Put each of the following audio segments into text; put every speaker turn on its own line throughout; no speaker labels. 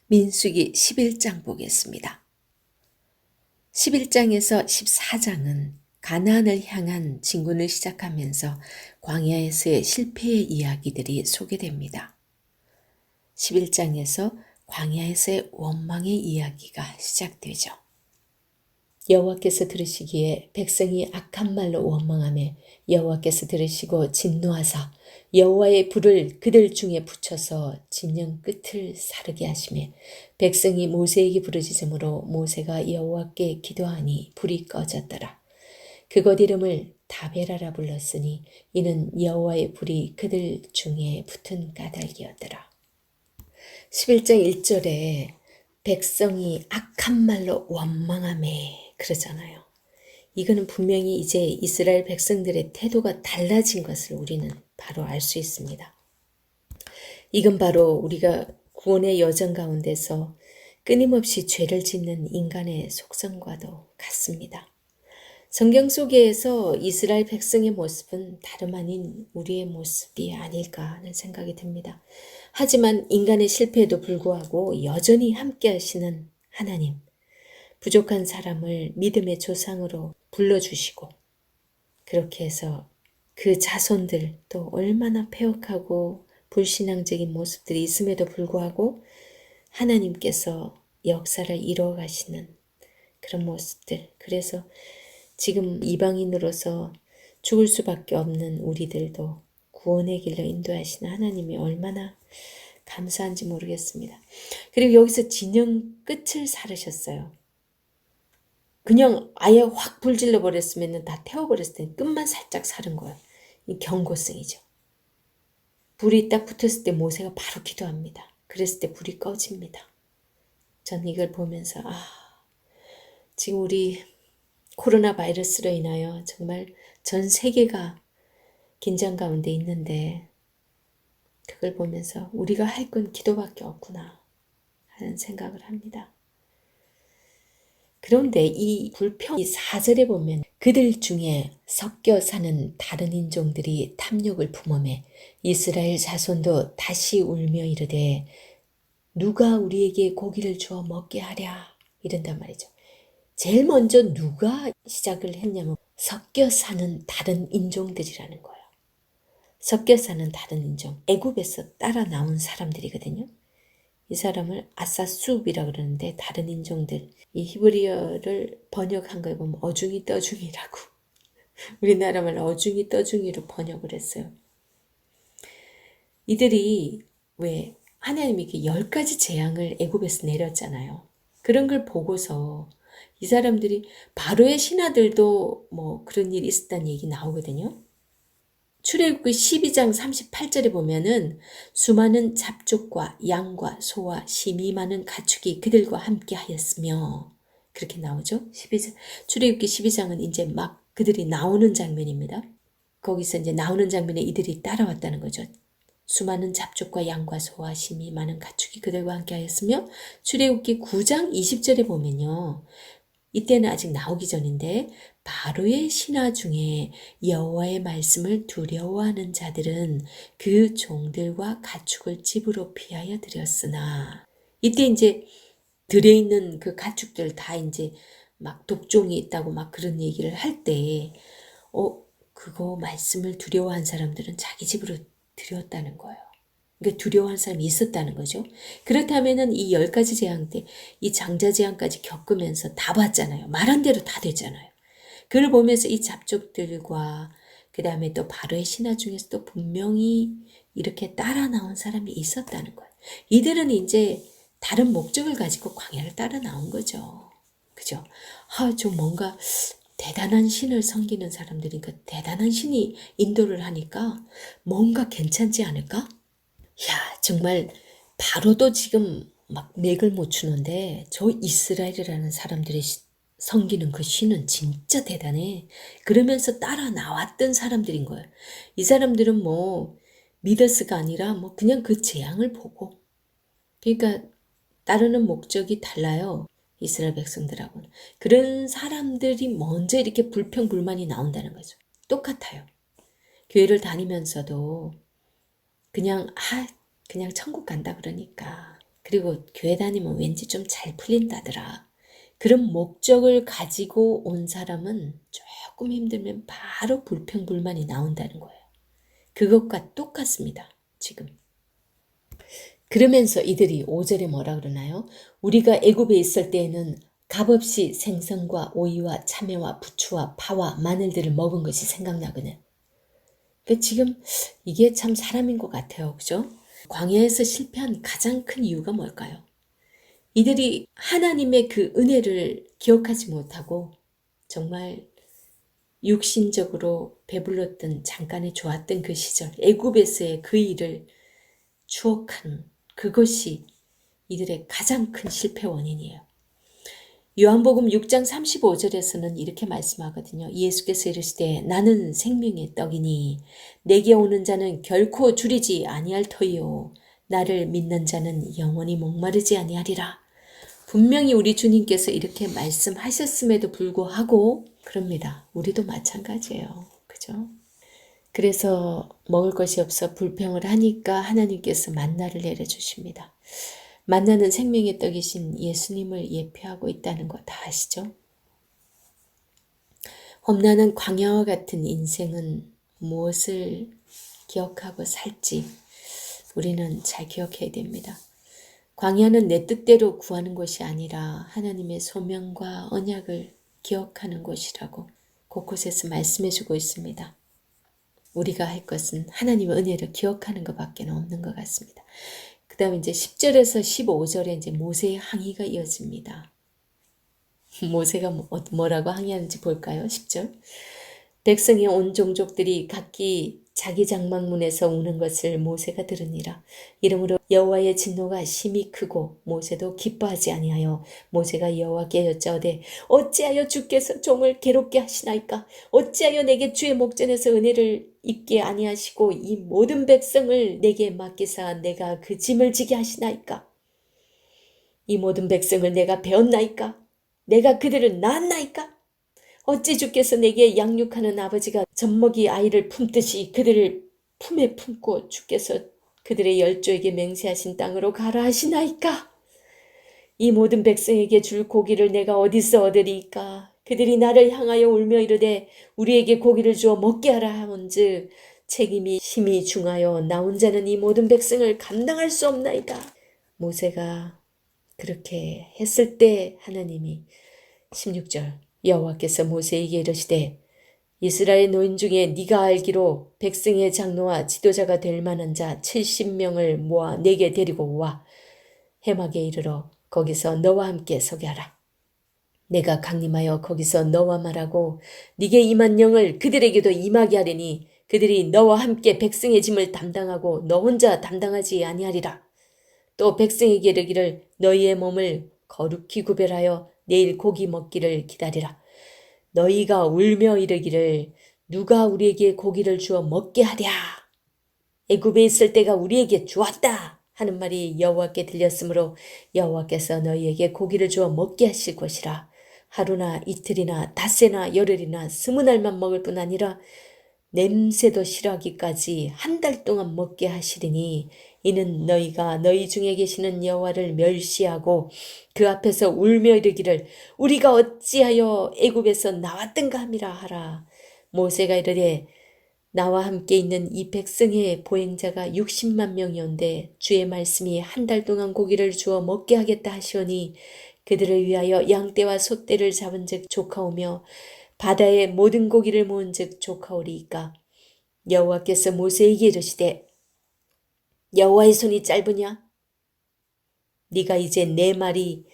민수기 11장 보겠습니다. 11장에서 14장은 가나안을 향한 진군을 시작하면서 광야에서의 실패의 이야기들이 소개됩니다. 11장에서 광야에서의 원망의 이야기가 시작되죠. 여호와께서 들으시기에 백성이 악한 말로 원망하며 여호와께서 들으시고 진노하사 여호와의 불을 그들 중에 붙여서 진영 끝을 사르게 하시며 백성이 모세에게 부르짖으므로 모세가 여호와께 기도하니 불이 꺼졌더라. 그곳 이름을 다베라라 불렀으니 이는 여호와의 불이 그들 중에 붙은 까닭이었더라. 11장 1절에 백성이 악한 말로 원망하며 그러잖아요. 이거는 분명히 이제 이스라엘 백성들의 태도가 달라진 것을 우리는 바로 알 수 있습니다. 이건 바로 우리가 구원의 여정 가운데서 끊임없이 죄를 짓는 인간의 속성과도 같습니다. 성경 속에서 이스라엘 백성의 모습은 다름 아닌 우리의 모습이 아닐까 하는 생각이 듭니다. 하지만 인간의 실패에도 불구하고 여전히 함께 하시는 하나님, 부족한 사람을 믿음의 조상으로 불러주시고 그렇게 해서 그 자손들 또 얼마나 패역하고 불신앙적인 모습들이 있음에도 불구하고 하나님께서 역사를 이루어 가시는 그런 모습들. 그래서 지금 이방인으로서 죽을 수밖에 없는 우리들도 구원의 길로 인도하시는 하나님이 얼마나 감사한지 모르겠습니다. 그리고 여기서 진영 끝을 사르셨어요. 그냥 아예 확 불질러 버렸으면 다 태워버렸을 때 끝만 살짝 사른 거예요. 이 경고성이죠. 불이 딱 붙었을 때 모세가 바로 기도합니다. 그랬을 때 불이 꺼집니다. 전 이걸 보면서 지금 우리 코로나 바이러스로 인하여 정말 전 세계가 긴장 가운데 있는데 그걸 보면서 우리가 할 건 기도밖에 없구나 하는 생각을 합니다. 그런데 이 불평 4절에 보면 그들 중에 섞여 사는 다른 인종들이 탐욕을 품으며 이스라엘 자손도 다시 울며 이르되 누가 우리에게 고기를 주어 먹게 하랴 이런단 말이죠. 제일 먼저 누가 시작을 했냐면 섞여 사는 다른 인종들이라는 거예요. 섞여 사는 다른 인종, 애굽에서 따라 나온 사람들이거든요. 이 사람을 아사숲이라고 그러는데 다른 인종들, 이 히브리어를 번역한 거에 보면 어중이 떠중이라고 우리나라 말로 어중이 떠중이로 번역을 했어요. 이들이 왜 하나님이 이렇게 10가지 재앙을 애굽에서 내렸잖아요. 그런 걸 보고서 이 사람들이 바로의 신하들도 뭐 그런 일이 있었다는 얘기 나오거든요. 출애굽기 12장 38절에 보면은 수많은 잡족과 양과 소와 심이 많은 가축이 그들과 함께 하였으며 그렇게 나오죠. 출애굽기 12장은 이제 막 그들이 나오는 장면입니다. 거기서 이제 나오는 장면에 이들이 따라왔다는 거죠. 수많은 잡족과 양과 소와 심이 많은 가축이 그들과 함께 하였으며 출애굽기 9장 20절에 보면요. 이때는 아직 나오기 전인데 바로의 신하 중에 여호와의 말씀을 두려워하는 자들은 그 종들과 가축을 집으로 피하여 들였으나 이때 이제 들에 있는 그 가축들 다 이제 막 독종이 있다고 막 그런 얘기를 할 때 그거 말씀을 두려워한 사람들은 자기 집으로 들였다는 거예요. 그러니까 두려워하는 사람이 있었다는 거죠. 그렇다면은 이 10가지 재앙 때 이 장자 재앙까지 겪으면서 다 봤잖아요. 말한 대로 다 됐잖아요. 그걸 보면서 이 잡족들과 그 다음에 또 바로의 신하 중에서도 분명히 이렇게 따라 나온 사람이 있었다는 거예요. 이들은 이제 다른 목적을 가지고 광야를 따라 나온 거죠. 그죠? 좀 뭔가 대단한 신을 섬기는 사람들이니까 대단한 신이 인도를 하니까 뭔가 괜찮지 않을까? 정말 바로도 지금 막 맥을 못 추는데 저 이스라엘이라는 사람들이 섬기는 그 신은 진짜 대단해. 그러면서 따라 나왔던 사람들인 거예요. 이 사람들은 뭐 미더스가 아니라 뭐 그냥 그 재앙을 보고 그러니까 따르는 목적이 달라요. 이스라엘 백성들하고는. 그런 사람들이 먼저 이렇게 불평불만이 나온다는 거죠. 똑같아요. 교회를 다니면서도 그냥 천국 간다 그러니까. 그리고 교회 다니면 왠지 좀 잘 풀린다더라. 그런 목적을 가지고 온 사람은 조금 힘들면 바로 불평불만이 나온다는 거예요. 그것과 똑같습니다. 지금. 그러면서 이들이 5절에 뭐라 그러나요? 우리가 애굽에 있을 때에는 값없이 생선과 오이와 참외와 부추와 파와 마늘들을 먹은 것이 생각나거든. 그러니까 지금 이게 참 사람인 것 같아요. 그죠? 광야에서 실패한 가장 큰 이유가 뭘까요? 이들이 하나님의 그 은혜를 기억하지 못하고 정말 육신적으로 배불렀던 잠깐의 좋았던 그 시절, 애굽에서의 그 일을 추억하는 그것이 이들의 가장 큰 실패 원인이에요. 요한복음 6장 35절에서는 이렇게 말씀하거든요. 예수께서 이르시되 나는 생명의 떡이니 내게 오는 자는 결코 줄이지 아니할 터이요 나를 믿는 자는 영원히 목마르지 아니하리라. 분명히 우리 주님께서 이렇게 말씀하셨음에도 불구하고 그럽니다. 우리도 마찬가지예요. 그죠? 그래서 먹을 것이 없어 불평을 하니까 하나님께서 만나를 내려주십니다. 만나는 생명의 떡이신 예수님을 예표하고 있다는 거 다 아시죠? 험난한 광야와 같은 인생은 무엇을 기억하고 살지 우리는 잘 기억해야 됩니다. 광야는 내 뜻대로 구하는 것이 아니라 하나님의 소명과 언약을 기억하는 곳이라고 곳곳에서 말씀해주고 있습니다. 우리가 할 것은 하나님의 은혜를 기억하는 것밖에 없는 것 같습니다. 그 다음에 이제 10절에서 15절에 이제 모세의 항의가 이어집니다. 모세가 뭐라고 항의하는지 볼까요? 10절. 백성의 온 종족들이 각기 자기 장막문에서 우는 것을 모세가 들으니라. 이러므로 여호와의 진노가 심히 크고 모세도 기뻐하지 아니하여 모세가 여호와께 여짜오되 어찌하여 주께서 종을 괴롭게 하시나이까? 어찌하여 내게 주의 목전에서 은혜를 입게 아니하시고 이 모든 백성을 내게 맡기사 내가 그 짐을 지게 하시나이까? 이 모든 백성을 내가 배웠나이까? 내가 그들을 낳았나이까? 어찌 주께서 내게 양육하는 아버지가 젖먹이 아이를 품듯이 그들을 품에 품고 주께서 그들의 열조에게 맹세하신 땅으로 가라 하시나이까? 이 모든 백성에게 줄 고기를 내가 어디서 얻으리이까? 그들이 나를 향하여 울며 이르되 우리에게 고기를 주어 먹게 하라 하온즉 책임이 심히 중하여 나 혼자는 이 모든 백성을 감당할 수 없나이다. 모세가 그렇게 했을 때 하나님이 16절 여호와께서 모세에게 이르시되 이스라엘 노인 중에 네가 알기로 백성의 장로와 지도자가 될 만한 자 70명을 모아 내게 데리고 와 해막에 이르러 거기서 너와 함께 서게 하라. 내가 강림하여 거기서 너와 말하고 네게 임한 영을 그들에게도 임하게 하리니 그들이 너와 함께 백성의 짐을 담당하고 너 혼자 담당하지 아니하리라. 또 백성에게 이르기를 너희의 몸을 거룩히 구별하여 내일 고기 먹기를 기다리라. 너희가 울며 이르기를 누가 우리에게 고기를 주어 먹게 하랴. 애굽에 있을 때가 우리에게 좋았다 하는 말이 여호와께 들렸으므로 여호와께서 너희에게 고기를 주어 먹게 하실 것이라. 하루나 이틀이나 닷새나 열흘이나 20날만 먹을 뿐 아니라 냄새도 싫어하기까지 한 달 동안 먹게 하시리니 이는 너희가 너희 중에 계시는 여호와를 멸시하고 그 앞에서 울며 이르기를 우리가 어찌하여 애굽에서 나왔던가 함이라 하라. 모세가 이르되 나와 함께 있는 이 백성의 보행자가 60만 명이온데 주의 말씀이 한 달 동안 고기를 주어 먹게 하겠다 하시오니 그들을 위하여 양떼와 소떼를 잡은 즉 조카오며 바다에 모든 고기를 모은 즉 조카오리이까. 여호와께서 모세에게 이르시되 여호와의 손이 짧으냐? 네가 이제 내 말이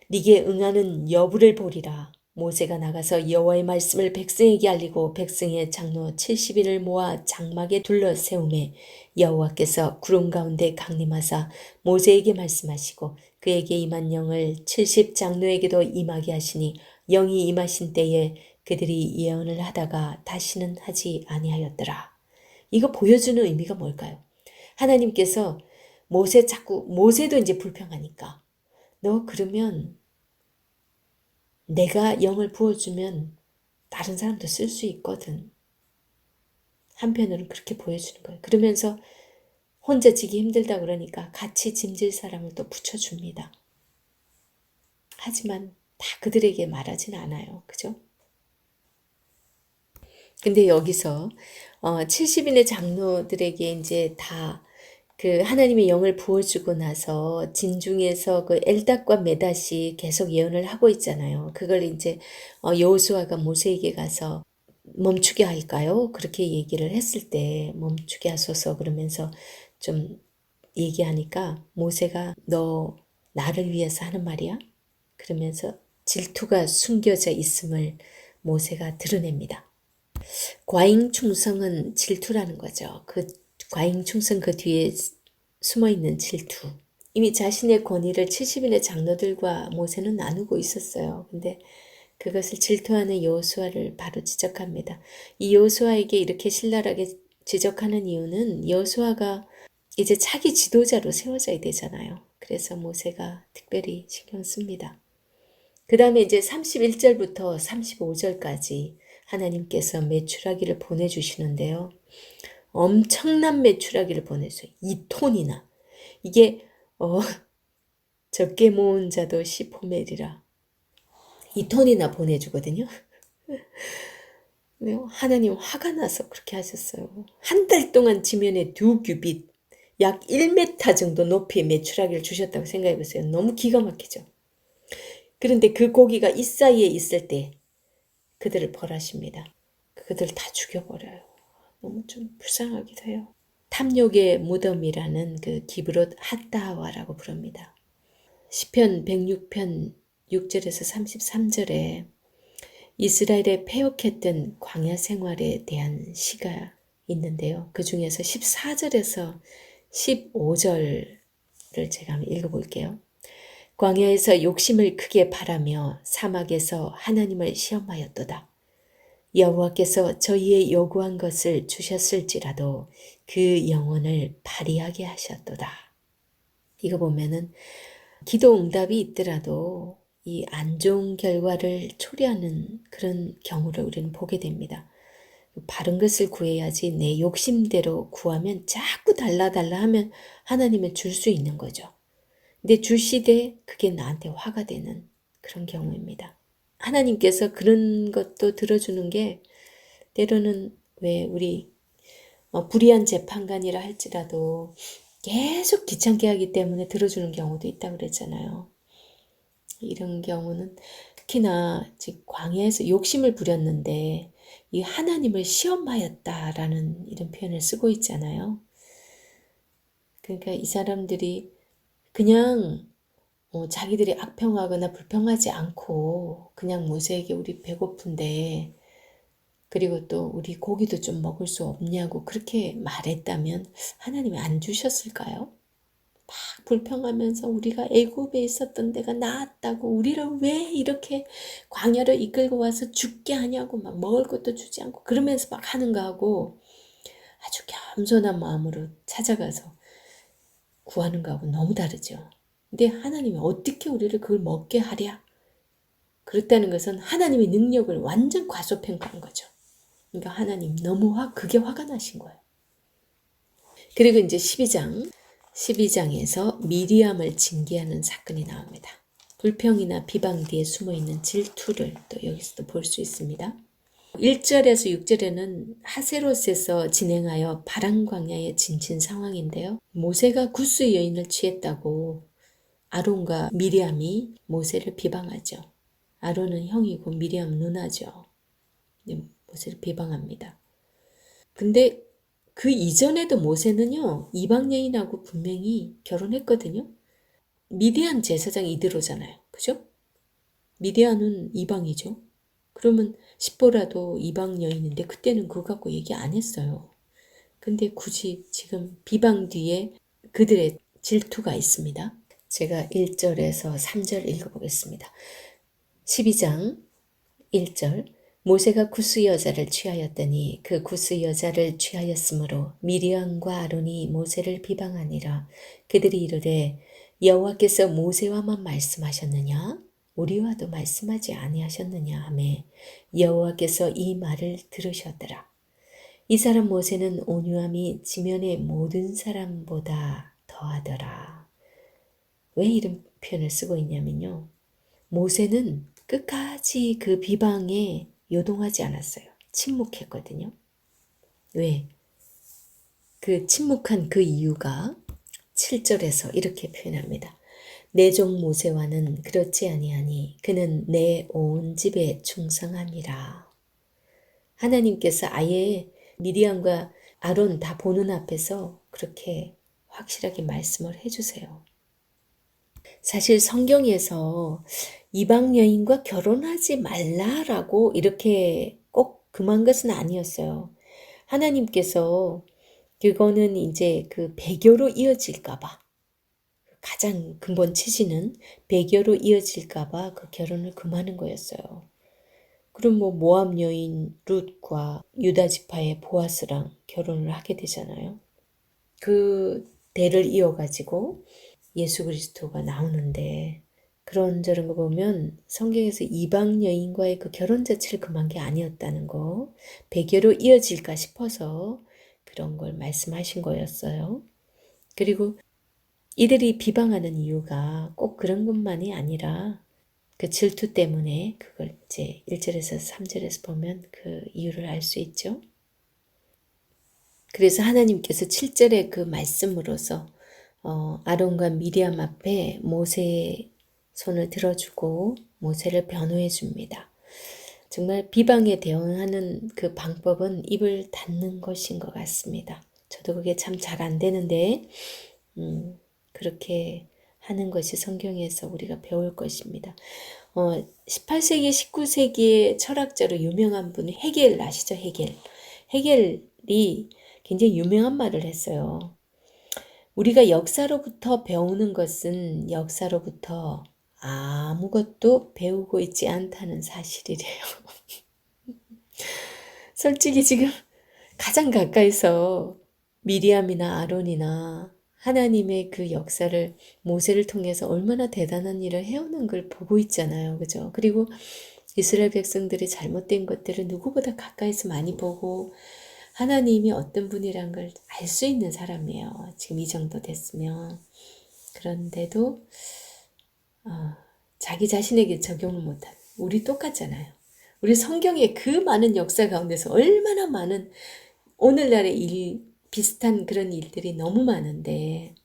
네게 응하는 여부를 보리라. 모세가 나가서 여호와의 말씀을 백성에게 알리고 백성의 장로 70인을 모아 장막에 둘러 세우매 여호와께서 구름 가운데 강림하사 모세에게 말씀하시고 그에게 임한 영을 70 장로에게도 임하게 하시니 영이 임하신 때에 그들이 예언을 하다가 다시는 하지 아니하였더라. 이거 보여주는 의미가 뭘까요? 하나님께서 모세도 이제 불평하니까 너 그러면 내가 영을 부어주면 다른 사람도 쓸 수 있거든. 한편으로는 그렇게 보여주는 거예요. 그러면서 혼자 지기 힘들다 그러니까 같이 짐질 사람을 또 붙여줍니다. 하지만 다 그들에게 말하진 않아요. 그죠? 근데 여기서 70인의 장로들에게 이제 다 그 하나님의 영을 부어주고 나서 진중에서 그 엘닷과 메닷이 계속 예언을 하고 있잖아요. 그걸 이제 여호수아가 모세에게 가서 멈추게 할까요? 그렇게 얘기를 했을 때 멈추게 하소서 그러면서 좀 얘기하니까 모세가 너 나를 위해서 하는 말이야? 그러면서 질투가 숨겨져 있음을 모세가 드러냅니다. 과잉충성은 질투라는 거죠. 그 과잉충성 그 뒤에 숨어있는 질투. 이미 자신의 권위를 70인의 장로들과 모세는 나누고 있었어요. 근데 그것을 질투하는 여호수아를 바로 지적합니다. 이 여호수아에게 이렇게 신랄하게 지적하는 이유는 여호수아가 이제 차기 지도자로 세워져야 되잖아요. 그래서 모세가 특별히 신경 씁니다. 그 다음에 이제 31절부터 35절까지 하나님께서 메추라기를 보내주시는데요. 엄청난 메추라기를 보내줘요. 2톤이나. 이게 적게 모은 자도 10호멜이라 2톤이나 보내주거든요. 하나님 화가 나서 그렇게 하셨어요. 한 달 동안 지면에 2규빗, 약 1m 정도 높이의 메추라기를 주셨다고 생각해보세요. 너무 기가 막히죠. 그런데 그 고기가 이 사이에 있을 때 그들을 벌하십니다. 그들 다 죽여버려요. 너무 좀 불쌍하기도 해요. 탐욕의 무덤이라는 그 기브롯 핫다와라고 부릅니다. 시편 106편 6절에서 33절에 이스라엘의 패역했던 광야 생활에 대한 시가 있는데요. 그 중에서 14절에서 15절을 제가 한번 읽어볼게요. 광야에서 욕심을 크게 바라며 사막에서 하나님을 시험하였도다. 여호와께서 저희의 요구한 것을 주셨을지라도 그 영혼을 발휘하게 하셨도다. 이거 보면은 기도 응답이 있더라도 이 안 좋은 결과를 초래하는 그런 경우를 우리는 보게 됩니다. 바른 것을 구해야지 내 욕심대로 구하면 자꾸 달라 하면 하나님은 줄 수 있는 거죠. 근데 주시되 그게 나한테 화가 되는 그런 경우입니다. 하나님께서 그런 것도 들어주는 게 때로는 왜 우리 불의한 재판관이라 할지라도 계속 귀찮게 하기 때문에 들어주는 경우도 있다고 그랬잖아요. 이런 경우는 특히나 광야에서 욕심을 부렸는데 이 하나님을 시험하였다라는 이런 표현을 쓰고 있잖아요. 그러니까 이 사람들이 그냥 자기들이 악평하거나 불평하지 않고 그냥 모세에게 우리 배고픈데 그리고 또 우리 고기도 좀 먹을 수 없냐고 그렇게 말했다면 하나님이 안 주셨을까요? 막 불평하면서 우리가 애굽에 있었던 데가 나았다고 우리를 왜 이렇게 광야를 이끌고 와서 죽게 하냐고 막 먹을 것도 주지 않고 그러면서 막 하는 거하고 아주 겸손한 마음으로 찾아가서 구하는 거하고 너무 다르죠. 근데 하나님이 어떻게 우리를 그걸 먹게 하랴? 그렇다는 것은 하나님의 능력을 완전 과소평가한 거죠. 그러니까 하나님 너무 그게 화가 나신 거예요. 그리고 이제 12장에서 미리암을 징계하는 사건이 나옵니다. 불평이나 비방 뒤에 숨어있는 질투를 또 여기서도 볼 수 있습니다. 1절에서 6절에는 하세롯에서 진행하여 바란 광야에 진친 상황인데요. 모세가 구스 여인을 취했다고 아론과 미리암이 모세를 비방하죠. 아론은 형이고 미리암 누나죠. 모세를 비방합니다. 근데 그 이전에도 모세는요. 이방 여인하고 분명히 결혼했거든요. 미디안 제사장 이드로잖아요. 그죠? 미디안은 이방이죠. 그러면 십보라도 이방 여인인데 그때는 그거 갖고 얘기 안 했어요. 근데 굳이 지금 비방 뒤에 그들의 질투가 있습니다. 제가 1절에서 3절 읽어보겠습니다. 12장 1절 모세가 구스 여자를 취하였더니 그 구스 여자를 취하였으므로 미리암과 아론이 모세를 비방하니라. 그들이 이르되 여호와께서 모세와만 말씀하셨느냐? 우리와도 말씀하지 아니하셨느냐 하매 여호와께서 이 말을 들으셨더라. 이 사람 모세는 온유함이 지면의 모든 사람보다 더하더라. 왜 이런 표현을 쓰고 있냐면요. 모세는 끝까지 그 비방에 요동하지 않았어요. 침묵했거든요. 왜? 그 침묵한 그 이유가 7절에서 이렇게 표현합니다. 내 종 모세와는 그렇지 아니하니 그는 내 온 집에 충성함이라. 하나님께서 아예 미디안과 아론 다 보는 앞에서 그렇게 확실하게 말씀을 해주세요. 사실 성경에서 이방 여인과 결혼하지 말라라고 이렇게 꼭 금한 것은 아니었어요. 하나님께서 그거는 이제 그 배교로 이어질까봐, 가장 근본 취지는 배교로 이어질까봐 그 결혼을 금하는 거였어요. 그럼 모압 여인 룻과 유다 지파의 보아스랑 결혼을 하게 되잖아요. 그 대를 이어가지고 예수 그리스도가 나오는데, 그런저런 거 보면 성경에서 이방 여인과의 그 결혼 자체를 금한 게 아니었다는 거, 배교로 이어질까 싶어서 그런 걸 말씀하신 거였어요. 그리고 이들이 비방하는 이유가 꼭 그런 것만이 아니라 그 질투 때문에, 그걸 이제 1절에서 3절에서 보면 그 이유를 알 수 있죠. 그래서 하나님께서 7절의 그 말씀으로서 아론과 미리암 앞에 모세의 손을 들어주고 모세를 변호해 줍니다. 정말 비방에 대응하는 그 방법은 입을 닫는 것인 것 같습니다. 저도 그게 참 잘 안 되는데 그렇게 하는 것이 성경에서 우리가 배울 것입니다. 18세기, 19세기의 철학자로 유명한 분이 헤겔 아시죠? 헤겔이 굉장히 유명한 말을 했어요. 우리가 역사로부터 배우는 것은 역사로부터 아무것도 배우고 있지 않다는 사실이래요. 솔직히 지금 가장 가까이서 미리암이나 아론이나 하나님의 그 역사를 모세를 통해서 얼마나 대단한 일을 해오는 걸 보고 있잖아요. 그죠? 그리고 이스라엘 백성들이 잘못된 것들을 누구보다 가까이서 많이 보고 하나님이 어떤 분이란 걸 알 수 있는 사람이에요. 지금 이 정도 됐으면. 그런데도 자기 자신에게 적용을 못하는, 우리 똑같잖아요. 우리 성경의 그 많은 역사 가운데서 얼마나 많은 오늘날의 비슷한 그런 일들이 너무 많은데,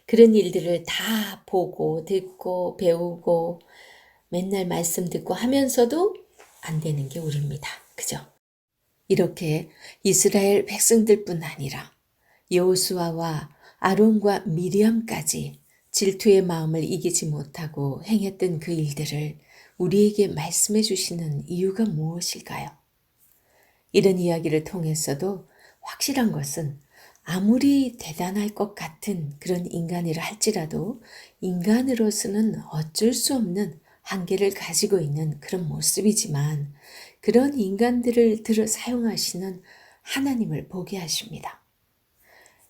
그런 일들을 다 보고 듣고 배우고 맨날 말씀 듣고 하면서도 안 되는 게 우리입니다. 그죠? 이렇게 이스라엘 백성들뿐 아니라 여호수아와 아론과 미리암까지 질투의 마음을 이기지 못하고 행했던 그 일들을 우리에게 말씀해 주시는 이유가 무엇일까요? 이런 이야기를 통해서도 확실한 것은 아무리 대단할 것 같은 그런 인간이라 할지라도 인간으로서는 어쩔 수 없는 한계를 가지고 있는 그런 모습이지만, 그런 인간들을 사용하시는 하나님을 보게 하십니다.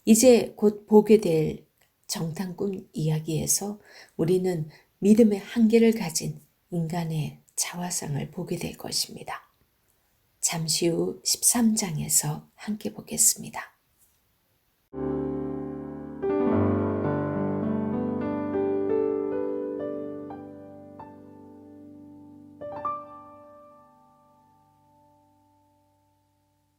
이제 곧 보게 될 정탐꾼 이야기에서 우리는 믿음의 한계를 가진 인간의 자화상을 보게 될 것입니다. 잠시 후 13장에서 함께 보겠습니다.